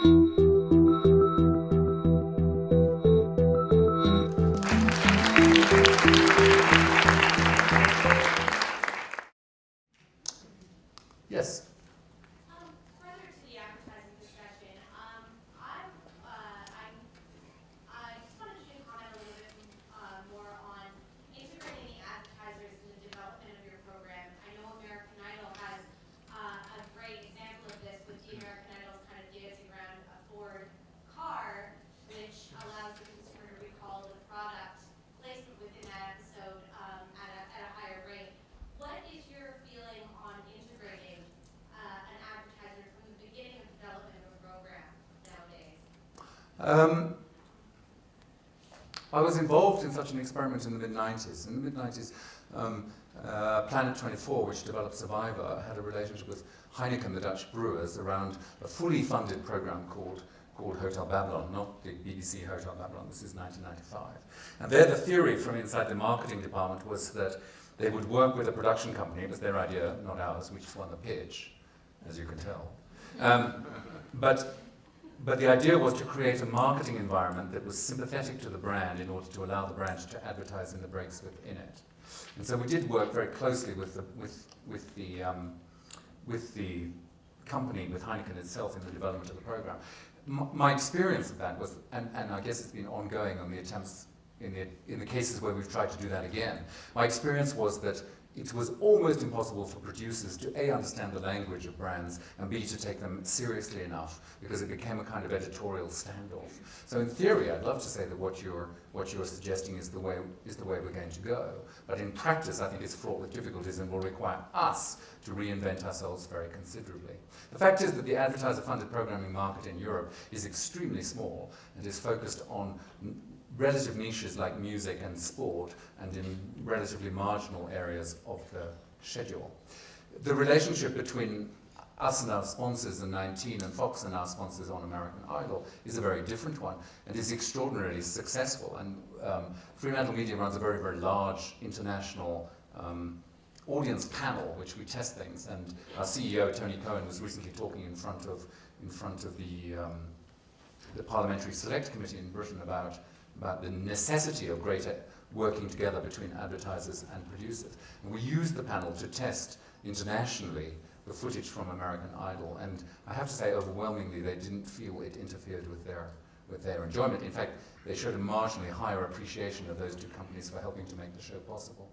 Yes. Further to the advertising discussion, I just wanted you to comment a little bit more on integrating the advertisers in the development of your program. I know American Idol has a great example of this with the American Idol kind of dancing around a Ford car, which allows the consumer to recall the product placement within that episode at a higher rate. What is your feeling on integrating an advertiser from the beginning of development of a program nowadays? I was involved in such an experiment in the mid-90s. In the mid-90s, Planet 24, which developed Survivor, had a relationship with Heineken, the Dutch brewers, around a fully funded program called Hotel Babylon, not the BBC Hotel Babylon. This is 1995. And there the theory from inside the marketing department was that they would work with a production company. It was their idea, not ours. We just won the pitch, as you can tell. But the idea was to create a marketing environment that was sympathetic to the brand in order to allow the brand to advertise in the breaks within it. And so we did work very closely with the company, with Heineken itself, in the development of the program. My experience of that was, and I guess it's been ongoing on the attempts in the cases where we've tried to do that again. My experience was that it was almost impossible for producers to A, understand the language of brands, and B, to take them seriously enough, because it became a kind of editorial standoff. So in theory, I'd love to say that what you're suggesting is the way we're going to go. But in practice, I think it's fraught with difficulties and will require us to reinvent ourselves very considerably. The fact is that the advertiser-funded programming market in Europe is extremely small and is focused on relative niches like music and sport, and in relatively marginal areas of the schedule. The relationship between us and our sponsors in 19 and Fox and our sponsors on American Idol is a very different one and is extraordinarily successful. And Fremantle Media runs a very, very large international audience panel which we test things, and our CEO Tony Cohen was recently talking in front of the Parliamentary Select Committee in Britain about the necessity of greater working together between advertisers and producers. And we used the panel to test internationally the footage from American Idol, and I have to say overwhelmingly they didn't feel it interfered with their enjoyment. In fact, they showed a marginally higher appreciation of those two companies for helping to make the show possible.